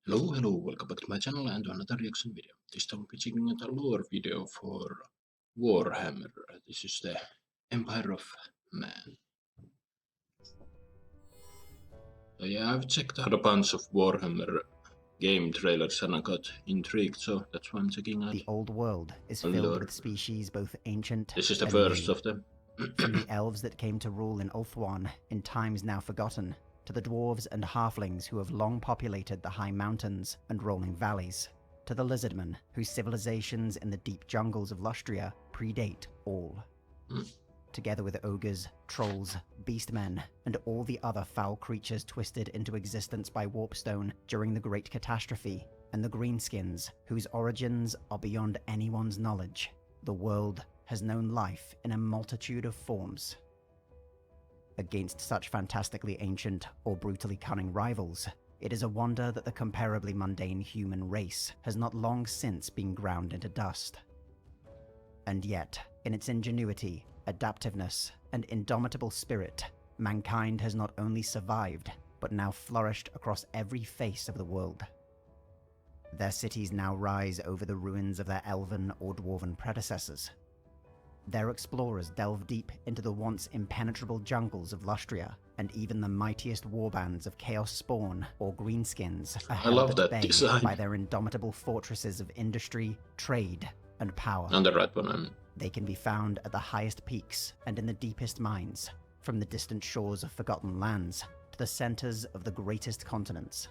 Hello, welcome back to my channel and to another reaction video. This time we're checking out a lore video for Warhammer. This is the Empire of Man. So yeah, I've checked out a bunch of Warhammer game trailers and I got intrigued, so that's why I'm checking out. The old world is a filled lore. with species both ancient This is the and first new. of them. From the elves that came to rule in Ulthuan in times now forgotten, to the dwarves and halflings who have long populated the high mountains and rolling valleys, to the lizardmen whose civilizations in the deep jungles of Lustria predate all. Together with ogres, trolls, beastmen, and all the other foul creatures twisted into existence by Warpstone during the Great Catastrophe, and the Greenskins, whose origins are beyond anyone's knowledge, the world has known life in a multitude of forms. Against such fantastically ancient or brutally cunning rivals, it is a wonder that the comparably mundane human race has not long since been ground into dust. And yet, in its ingenuity, adaptiveness, and indomitable spirit, mankind has not only survived, but now flourished across every face of the world. Their cities now rise over the ruins of their elven or dwarven predecessors. Their explorers delve deep into the once impenetrable jungles of Lustria, and even the mightiest warbands of Chaos Spawn or Greenskins are held at bay by their indomitable fortresses of industry, trade, and power. On the right one, They can be found at the highest peaks and in the deepest mines, from the distant shores of forgotten lands to the centers of the greatest continents.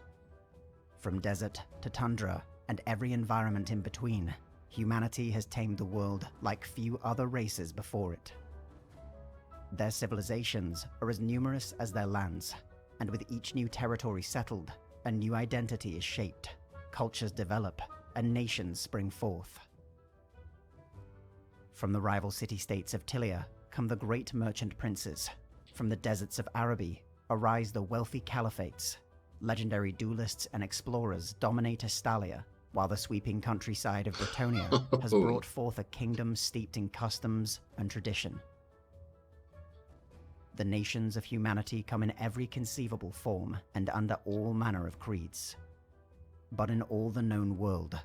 From desert to tundra and every environment in between, humanity has tamed the world like few other races before it. Their civilizations are as numerous as their lands, and with each new territory settled, a new identity is shaped, cultures develop, and nations spring forth. From the rival city-states of Tilia come the great merchant princes. From the deserts of Araby arise the wealthy caliphates. Legendary duelists and explorers dominate Estalia, while the sweeping countryside of Bretonnia has brought forth a kingdom steeped in customs and tradition. The nations of humanity come in every conceivable form and under all manner of creeds. But in all the known world,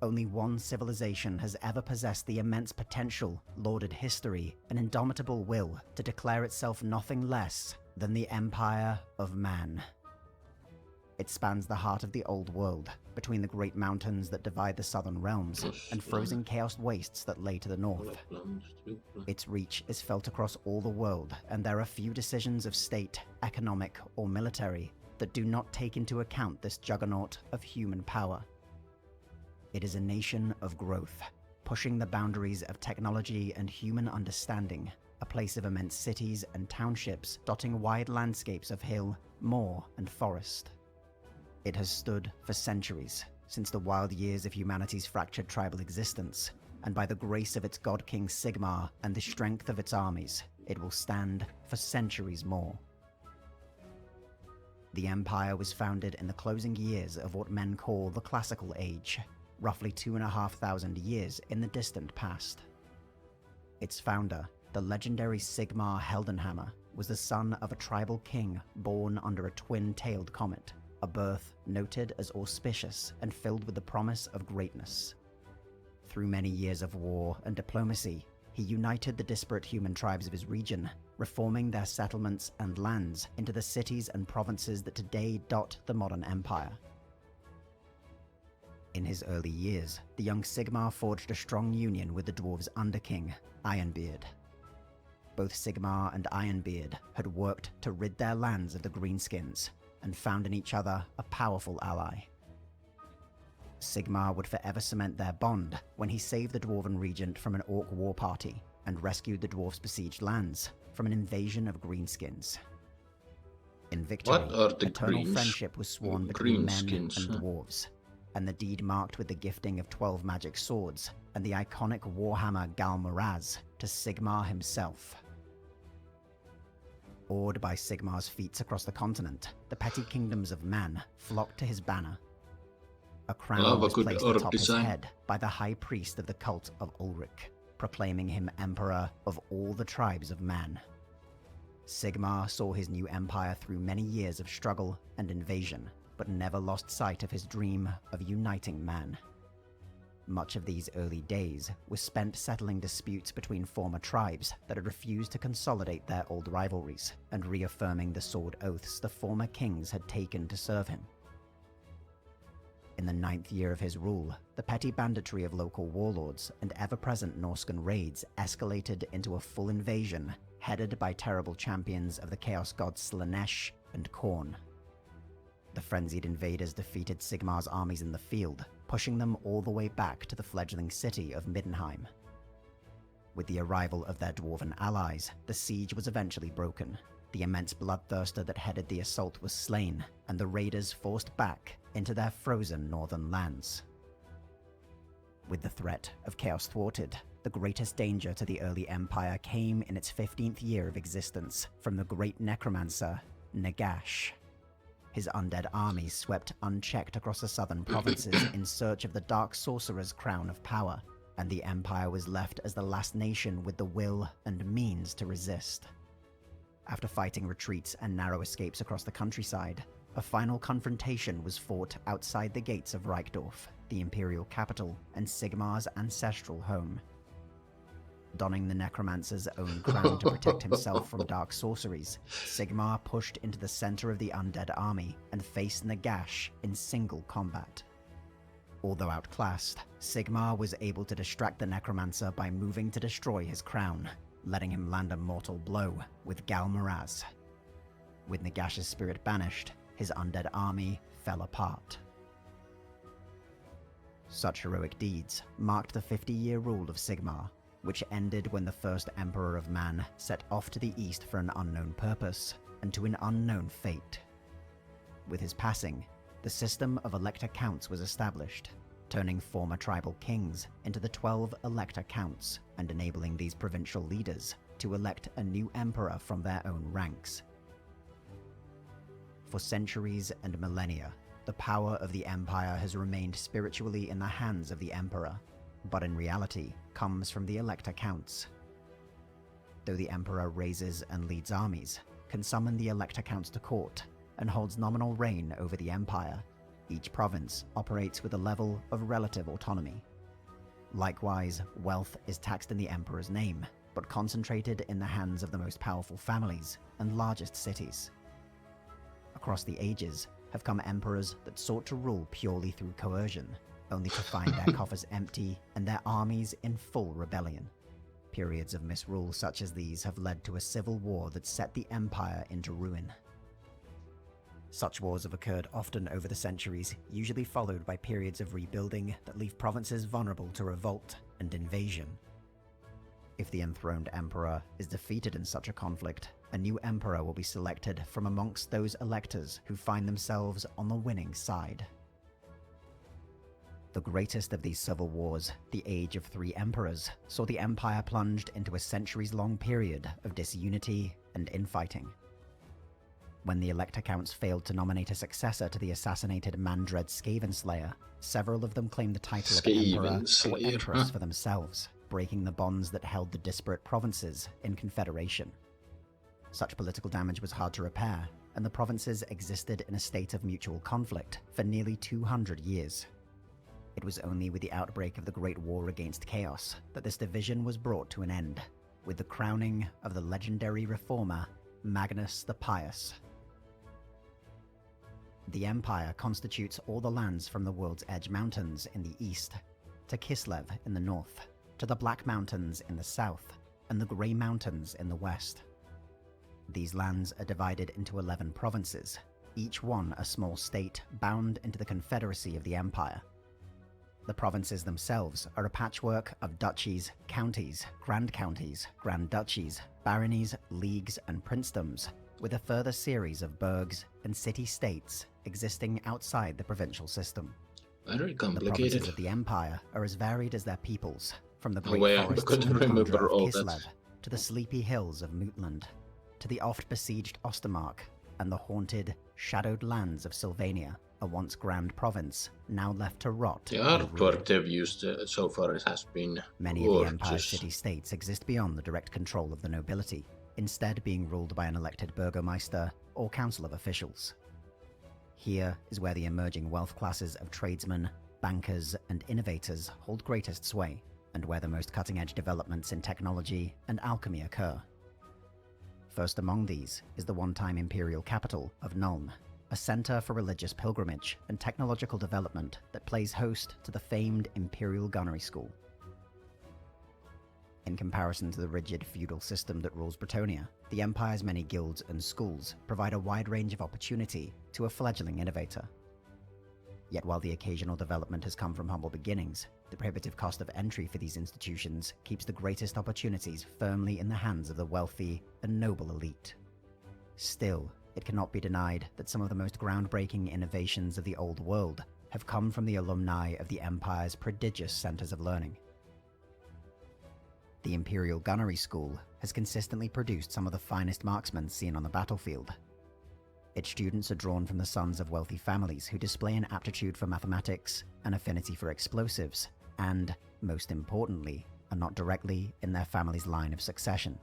only one civilization has ever possessed the immense potential, lauded history, and indomitable will to declare itself nothing less than the Empire of Man. It spans the heart of the old world, between the great mountains that divide the southern realms and frozen chaos wastes that lay to the north. Its reach is felt across all the world, and there are few decisions of state, economic, or military that do not take into account this juggernaut of human power. It is a nation of growth, pushing the boundaries of technology and human understanding, a place of immense cities and townships dotting wide landscapes of hill, moor, and forest. It has stood for centuries, since the wild years of humanity's fractured tribal existence, and by the grace of its god king Sigmar and the strength of its armies, it will stand for centuries more. The Empire was founded in the closing years of what men call the Classical Age, roughly 2,500 years in the distant past. Its founder, the legendary Sigmar Heldenhammer, was the son of a tribal king born under a twin-tailed comet, a birth noted as auspicious and filled with the promise of greatness. Through many years of war and diplomacy, he united the disparate human tribes of his region, reforming their settlements and lands into the cities and provinces that today dot the modern empire. In his early years, the young Sigmar forged a strong union with the dwarves' underking, Ironbeard. Both Sigmar and Ironbeard had worked to rid their lands of the Greenskins, and found in each other a powerful ally. Sigmar would forever cement their bond when he saved the dwarven regent from an orc war party and rescued the dwarves' besieged lands from an invasion of Greenskins. In victory, eternal friendship was sworn between men and dwarves, and the deed marked with the gifting of 12 magic swords and the iconic Warhammer Galmaraz to Sigmar himself. Awed by Sigmar's feats across the continent, the petty kingdoms of man flocked to his banner. A crown was placed atop his head by the high priest of the cult of Ulrich, proclaiming him emperor of all the tribes of man. Sigmar saw his new empire through many years of struggle and invasion, but never lost sight of his dream of uniting man. Much of these early days was spent settling disputes between former tribes that had refused to consolidate their old rivalries, and reaffirming the sword oaths the former kings had taken to serve him. In the 9th year of his rule, the petty banditry of local warlords and ever-present Norscan raids escalated into a full invasion, headed by terrible champions of the Chaos gods Slaanesh and Khorne. The frenzied invaders defeated Sigmar's armies in the field, pushing them all the way back to the fledgling city of Middenheim. With the arrival of their dwarven allies, the siege was eventually broken. The immense bloodthirster that headed the assault was slain, and the raiders forced back into their frozen northern lands. With the threat of chaos thwarted, the greatest danger to the early empire came in its 15th year of existence from the great necromancer, Nagash. His undead armies swept unchecked across the southern provinces in search of the dark sorcerer's crown of power, and the empire was left as the last nation with the will and means to resist. After fighting retreats and narrow escapes across the countryside, a final confrontation was fought outside the gates of Reichdorf, the imperial capital and Sigmar's ancestral home. Donning the necromancer's own crown to protect himself from dark sorceries, Sigmar pushed into the center of the undead army and faced Nagash in single combat. Although outclassed, Sigmar was able to distract the necromancer by moving to destroy his crown, letting him land a mortal blow with Gal Maraz. With Nagash's spirit banished, his undead army fell apart. Such heroic deeds marked the 50-year rule of Sigmar, which ended when the first Emperor of Man set off to the east for an unknown purpose and to an unknown fate. With his passing, the system of Elector Counts was established, turning former tribal kings into the 12 Elector Counts and enabling these provincial leaders to elect a new emperor from their own ranks. For centuries and millennia, the power of the empire has remained spiritually in the hands of the emperor, but in reality comes from the Elector Counts. Though the emperor raises and leads armies, can summon the Elector Counts to court, and holds nominal reign over the empire, each province operates with a level of relative autonomy. Likewise, wealth is taxed in the emperor's name, but concentrated in the hands of the most powerful families and largest cities. Across the ages have come emperors that sought to rule purely through coercion, only to find their coffers empty and their armies in full rebellion. Periods of misrule such as these have led to a civil war that set the empire into ruin. Such wars have occurred often over the centuries, usually followed by periods of rebuilding that leave provinces vulnerable to revolt and invasion. If the enthroned emperor is defeated in such a conflict, a new emperor will be selected from amongst those electors who find themselves on the winning side. The greatest of these civil wars, the Age of Three Emperors, saw the empire plunged into a centuries-long period of disunity and infighting. When the Elector Counts failed to nominate a successor to the assassinated Mandred Skavenslayer, several of them claimed the title of Emperor or Empress for themselves, breaking the bonds that held the disparate provinces in confederation. Such political damage was hard to repair, and the provinces existed in a state of mutual conflict for nearly 200 years. It was only with the outbreak of the Great War against Chaos that this division was brought to an end, with the crowning of the legendary reformer Magnus the Pious. The Empire constitutes all the lands from the World's Edge Mountains in the east, to Kislev in the north, to the Black Mountains in the south, and the Grey Mountains in the west. These lands are divided into 11 provinces, each one a small state bound into the confederacy of the Empire. The provinces themselves are a patchwork of duchies, counties, grand duchies, baronies, leagues, and princedoms, with a further series of burghs and city-states existing outside the provincial system. Very The complicated. provinces of the Empire are as varied as their peoples, from the Oh, great yeah, I forests couldn't and tundra remember of all Kislev, that. to the sleepy hills of Mootland, to the oft-besieged Ostermark, and the haunted, shadowed lands of Sylvania, a once grand province, now left to rot. The and ruin. artwork they've used so far has been Many of the Empire's gorgeous. city-states exist beyond the direct control of the nobility, instead being ruled by an elected burgomeister or council of officials. Here is where the emerging wealth classes of tradesmen, bankers, and innovators hold greatest sway, and where the most cutting-edge developments in technology and alchemy occur. First among these is the one-time imperial capital of Nuln, a center for religious pilgrimage and technological development that plays host to the famed Imperial Gunnery School. In comparison to the rigid feudal system that rules Bretonnia, the Empire's many guilds and schools provide a wide range of opportunity to a fledgling innovator. Yet while the occasional development has come from humble beginnings, the prohibitive cost of entry for these institutions keeps the greatest opportunities firmly in the hands of the wealthy and noble elite. Still, it cannot be denied that some of the most groundbreaking innovations of the old world have come from the alumni of the Empire's prodigious centers of learning. The Imperial Gunnery School has consistently produced some of the finest marksmen seen on the battlefield. Its students are drawn from the sons of wealthy families who display an aptitude for mathematics, an affinity for explosives, and, most importantly, are not directly in their family's line of succession.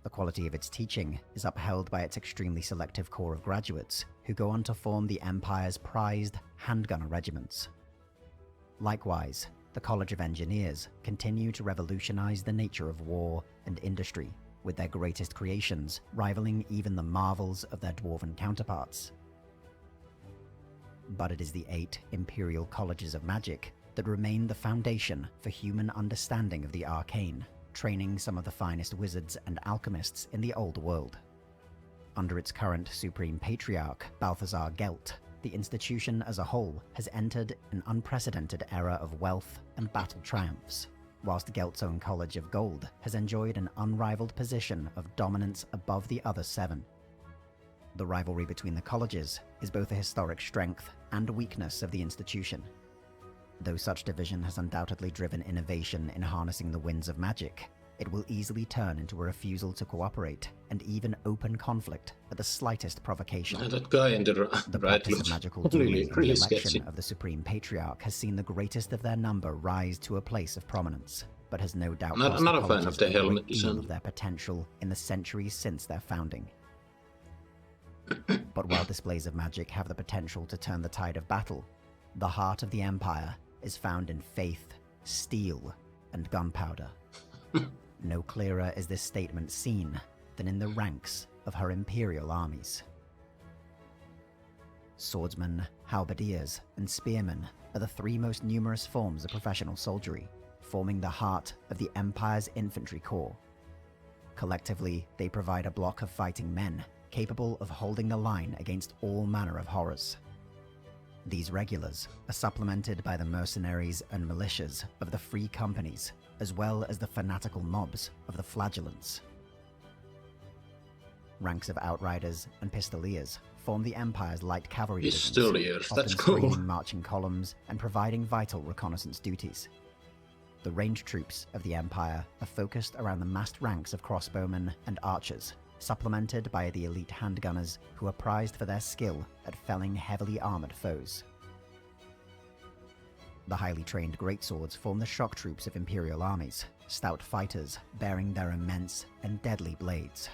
The quality of its teaching is upheld by its extremely selective core of graduates, who go on to form the Empire's prized handgunner regiments. Likewise, the College of Engineers continue to revolutionize the nature of war and industry, with their greatest creations rivaling even the marvels of their dwarven counterparts. But it is the 8 Imperial Colleges of Magic that remain the foundation for human understanding of the arcane, training some of the finest wizards and alchemists in the old world. Under its current Supreme Patriarch, Balthazar Gelt, the institution as a whole has entered an unprecedented era of wealth and battle triumphs, whilst Gelt's own College of Gold has enjoyed an unrivaled position of dominance above the other 7. The rivalry between the colleges is both a historic strength and weakness of the institution. Though such division has undoubtedly driven innovation in harnessing the winds of magic, it will easily turn into a refusal to cooperate and even open conflict at the slightest provocation. That guy in the The right practice of looks magical really, dueling and the really election sketchy. of the Supreme Patriarch has seen the greatest of their number rise to a place of prominence, but has no doubt Not- cost not the a fan of colleges the a great helmet deal design. of their potential in the centuries since their founding. But while displays of magic have the potential to turn the tide of battle, the heart of the Empire is found in faith, steel, and gunpowder. No clearer is this statement seen than in the ranks of her imperial armies. Swordsmen, halberdiers, and spearmen are the 3 most numerous forms of professional soldiery, forming the heart of the Empire's infantry corps. Collectively, they provide a block of fighting men capable of holding the line against all manner of horrors. These regulars are supplemented by the mercenaries and militias of the free companies, as well as the fanatical mobs of the flagellants. Ranks of outriders and pistoliers form the Empire's light cavalry divisions, Pistoliers, often that's cool. screening marching columns and providing vital reconnaissance duties. The ranged troops of the Empire are focused around the massed ranks of crossbowmen and archers, supplemented by the elite handgunners who are prized for their skill at felling heavily armored foes. The highly trained greatswords form the shock troops of Imperial armies, stout fighters bearing their immense and deadly blades.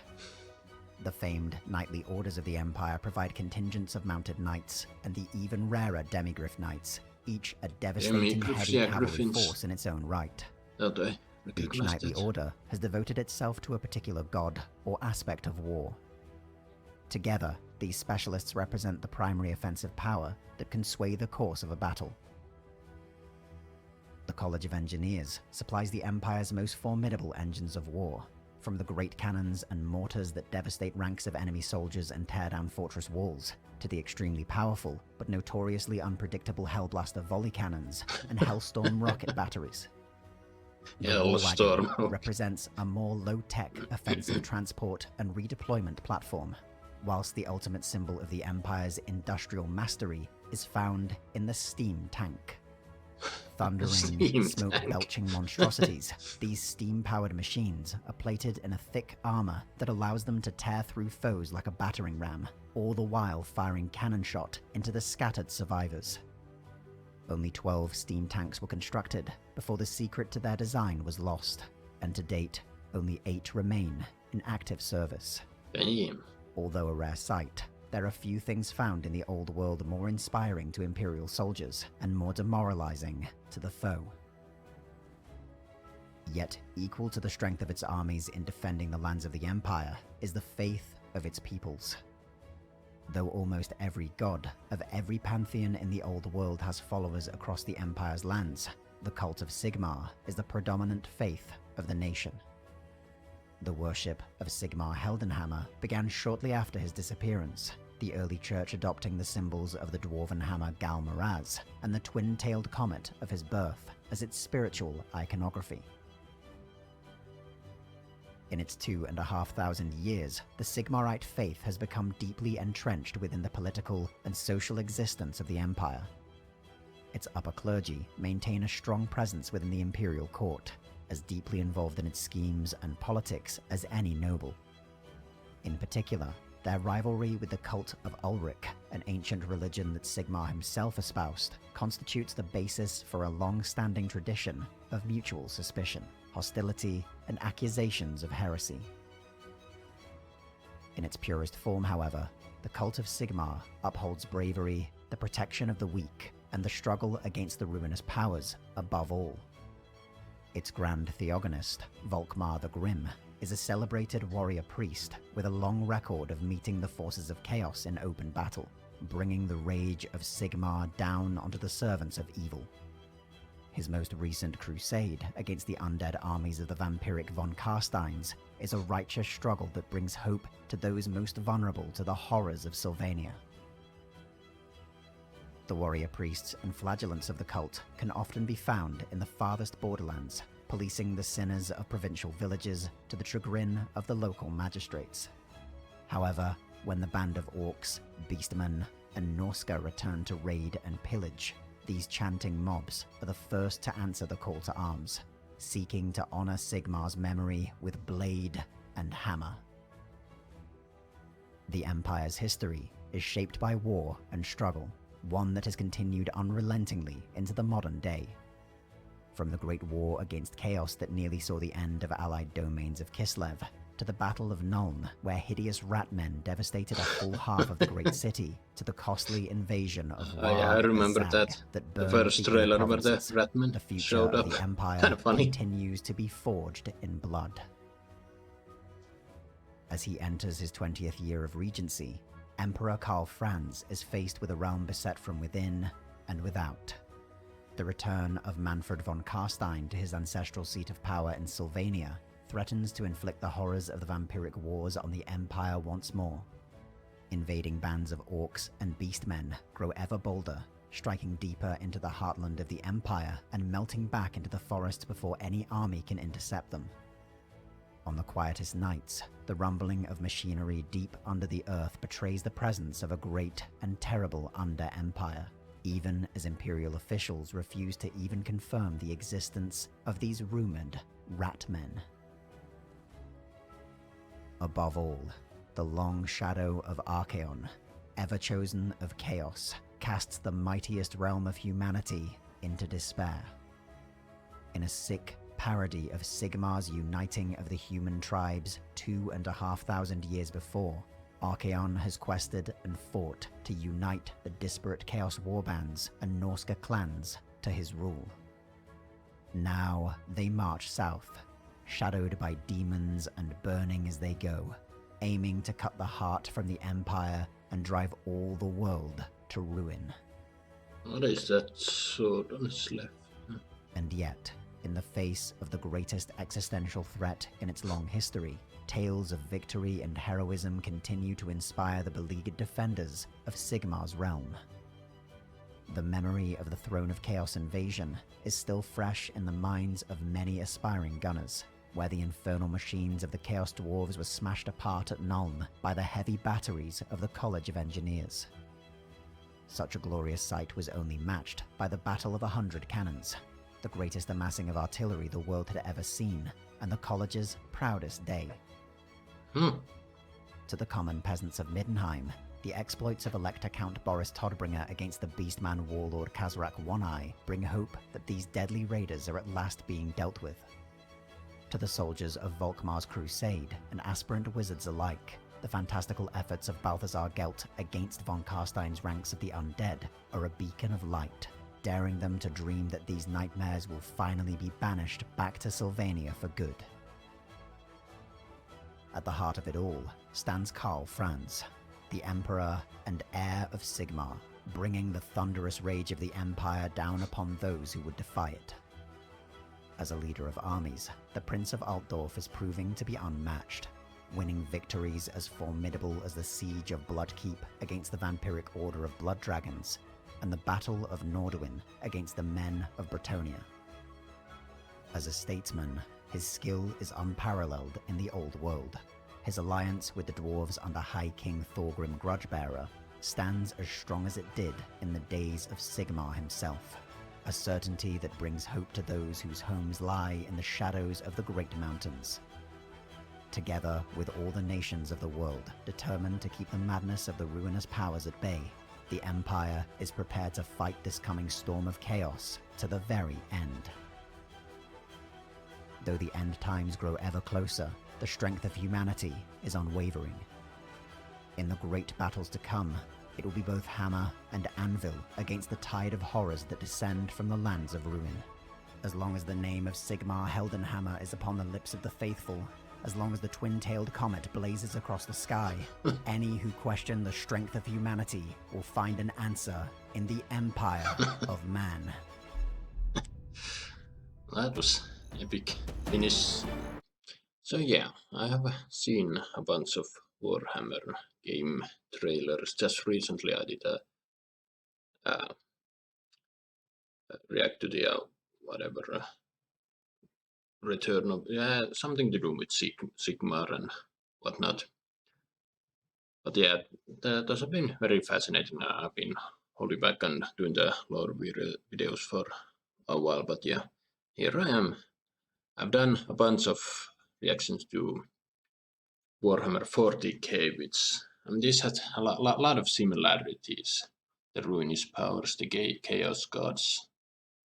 The famed knightly orders of the Empire provide contingents of mounted knights and the even rarer demigryph knights, each a devastating Demigryphs, heavy yeah, cavalry griffins. force in its own right. That I Each recognized knightly it. order has devoted itself to a particular god or aspect of war. Together, these specialists represent the primary offensive power that can sway the course of a battle. The College of Engineers supplies the Empire's most formidable engines of war, from the great cannons and mortars that devastate ranks of enemy soldiers and tear down fortress walls, to the extremely powerful but notoriously unpredictable Hellblaster volley cannons and Hellstorm rocket batteries. The Hellstorm. Warwagon represents a more low-tech offensive transport and redeployment platform, whilst the ultimate symbol of the Empire's industrial mastery is found in the steam tank. Thundering, Steam smoke-belching monstrosities, these steam-powered machines are plated in a thick armor that allows them to tear through foes like a battering ram, all the while firing cannon shot into the scattered survivors. Only 12 steam tanks were constructed before the secret to their design was lost, and to date, only 8 remain in active service. Damn. Although a rare sight, there are few things found in the old world more inspiring to Imperial soldiers and more demoralizing to the foe. Yet, equal to the strength of its armies in defending the lands of the Empire is the faith of its peoples. Though almost every god of every pantheon in the old world has followers across the Empire's lands, the cult of Sigmar is the predominant faith of the nation. The worship of Sigmar Heldenhammer began shortly after his disappearance, the early church adopting the symbols of the dwarven hammer Gal Maraz and the twin-tailed comet of his birth as its spiritual iconography. In its 2,500 years, the Sigmarite faith has become deeply entrenched within the political and social existence of the Empire. Its upper clergy maintain a strong presence within the imperial court, as deeply involved in its schemes and politics as any noble. In particular, their rivalry with the cult of Ulrich, an ancient religion that Sigmar himself espoused, constitutes the basis for a long-standing tradition of mutual suspicion, hostility, and accusations of heresy. In its purest form, however, the cult of Sigmar upholds bravery, the protection of the weak, and the struggle against the ruinous powers above all. Its grand theogonist, Volkmar the Grim, is a celebrated warrior priest with a long record of meeting the forces of chaos in open battle, bringing the rage of Sigmar down onto the servants of evil. His most recent crusade against the undead armies of the vampiric von Carsteins is a righteous struggle that brings hope to those most vulnerable to the horrors of Sylvania. The warrior priests and flagellants of the cult can often be found in the farthest borderlands, policing the sinners of provincial villages to the chagrin of the local magistrates. However, when the band of orcs, beastmen, and Norska return to raid and pillage, these chanting mobs are the first to answer the call to arms, seeking to honor Sigmar's memory with blade and hammer. The Empire's history is shaped by war and struggle, one that has continued unrelentingly into the modern day. From the Great War against Chaos that nearly saw the end of allied domains of Kislev, to the Battle of Nuln, where hideous ratmen devastated a full half of the great city, to the costly invasion of I remember that. The first trailer where the ratman the future showed up. of the Empire Kind of funny. continues to be forged in blood. As he enters his 20th year of regency, Emperor Karl Franz is faced with a realm beset from within and without. The return of Manfred von Carstein to his ancestral seat of power in Sylvania threatens to inflict the horrors of the vampiric wars on the Empire once more. Invading bands of orcs and beastmen grow ever bolder, striking deeper into the heartland of the Empire and melting back into the forests before any army can intercept them. On the quietest nights, the rumbling of machinery deep under the earth betrays the presence of a great and terrible under-empire, even as imperial officials refuse to even confirm the existence of these rumored rat-men. Above all, the long shadow of Archaon, ever-chosen of chaos, casts the mightiest realm of humanity into despair. In a sick parody of Sigmar's uniting of the human tribes 2,500 years before, Archaon has quested and fought to unite the disparate Chaos warbands and Norska clans to his rule. Now they march south, shadowed by demons and burning as they go, aiming to cut the heart from the Empire and drive all the world to ruin. What is that sword on his left? And yet, in the face of the greatest existential threat in its long history, tales of victory and heroism continue to inspire the beleaguered defenders of Sigmar's realm. The memory of the Throne of Chaos invasion is still fresh in the minds of many aspiring gunners, where the infernal machines of the Chaos Dwarves were smashed apart at Nuln by the heavy batteries of the College of Engineers. Such a glorious sight was only matched by the Battle of 100 Cannons, the greatest amassing of artillery the world had ever seen, and the College's proudest day. To the common peasants of Middenheim, the exploits of Elector Count Boris Todbringer against the beastman warlord Kazrak One-Eye bring hope that these deadly raiders are at last being dealt with. To the soldiers of Volkmar's crusade and aspirant wizards alike, The fantastical efforts of Balthasar Gelt against von Karstein's ranks of the undead are a beacon of light, daring them to dream that these nightmares will finally be banished back to Sylvania for good. At the heart of it all stands Karl Franz, the Emperor and heir of Sigmar, bringing the thunderous rage of the Empire down upon those who would defy it. As a leader of armies, the Prince of Altdorf is proving to be unmatched, winning victories as formidable as the Siege of Bloodkeep against the Vampiric Order of Blood Dragons, and the Battle of Norduin against the Men of Bretonnia. As a statesman, his skill is unparalleled in the Old World. His alliance with the dwarves under High King Thorgrim Grudgebearer stands as strong as it did in the days of Sigmar himself, a certainty that brings hope to those whose homes lie in the shadows of the Great Mountains. Together with all the nations of the world determined to keep the madness of the ruinous powers at bay, the Empire is prepared to fight this coming storm of chaos to the very end. Though the end times grow ever closer, the strength of humanity is unwavering. In the great battles to come, it will be both hammer and anvil against the tide of horrors that descend from the lands of ruin. As long as the name of Sigmar Heldenhammer is upon the lips of the faithful, as long as the twin-tailed comet blazes across the sky, any who question the strength of humanity will find an answer in the Empire of Man. That was epic finish. So yeah, I have seen a bunch of Warhammer game trailers. Just recently I did a react to the whatever return of something to do with Sigmar and whatnot. But yeah, those have been very fascinating. I've been holding back and doing the lore videos for a while, but yeah, here I am. I've done a bunch of reactions to Warhammer 40k, which this has a lot of similarities. The ruinous powers, the chaos gods,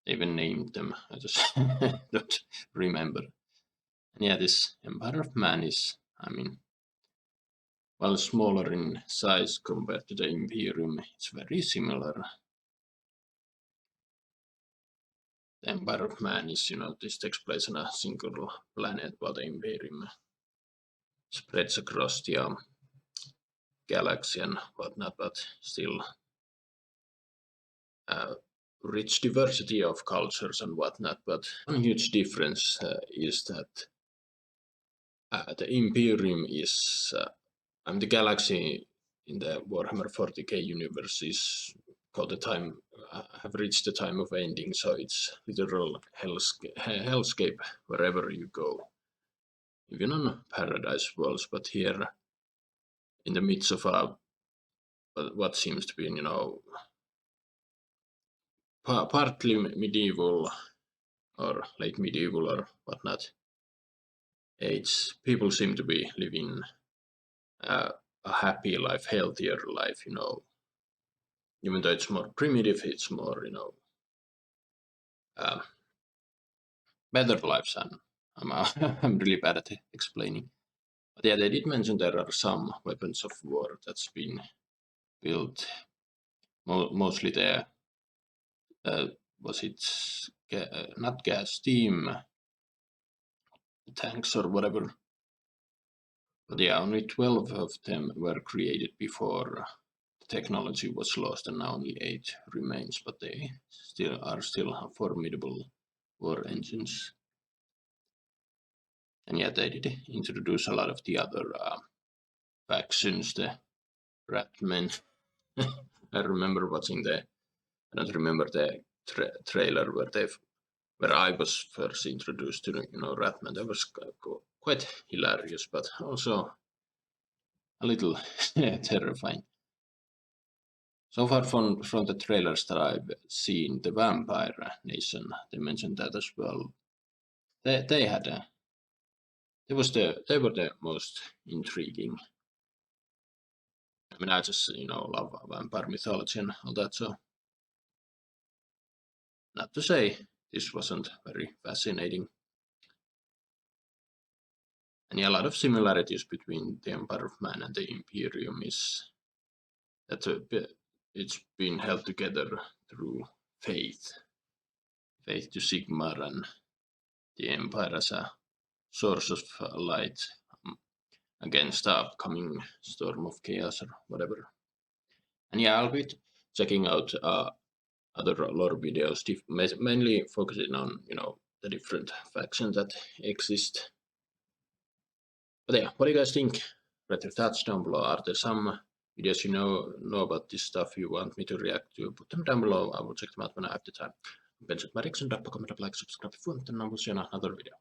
they even named them. I just don't remember. And yeah, this Empire of Man is, while smaller in size compared to the Imperium, it's very similar. The Empire of Man is, this takes place on a single planet, while the Imperium spreads across the galaxy and whatnot, but still rich diversity of cultures and whatnot. But one huge difference is that the Imperium is, the galaxy in the Warhammer 40k universe is called the time, have reached the time of ending, so it's literal hellscape wherever you go, even on paradise worlds. But here, in the midst of what seems to be, partly medieval or late medieval or whatnot age, people seem to be living a happy life, healthier life, even though it's more primitive, it's more, better lives. And I'm really bad at explaining. But yeah, they did mention there are some weapons of war that's been built, mostly the, was it not gas, steam tanks or whatever. But yeah, only 12 of them were created before the technology was lost, and now only 8 remains, but they are still formidable war engines. And yeah, they did introduce a lot of the other factions, the Ratmen. I remember watching I don't remember the trailer where I was first introduced to Ratman. That was quite hilarious, but also a little terrifying. So far from the trailers that I've seen, the Vampire Nation, they mentioned that as well. They had they were the most intriguing. I just love vampire mythology and all that, so not to say this wasn't very fascinating. And yeah, a lot of similarities between the Empire of Man and the Imperium is that it's been held together through faith to Sigmar and the Empire as a source of light against the upcoming storm of chaos or whatever. And yeah, I'll be checking out other lore videos, mainly focusing on the different factions that exist. But yeah, what do you guys think? Write your thoughts down below. Are there some videos you know about this stuff you want me to react to? Put them down below. I will check them out when I have the time. Ben Marikson, drop a comment, like, subscribe if you want, and I will see you in another video.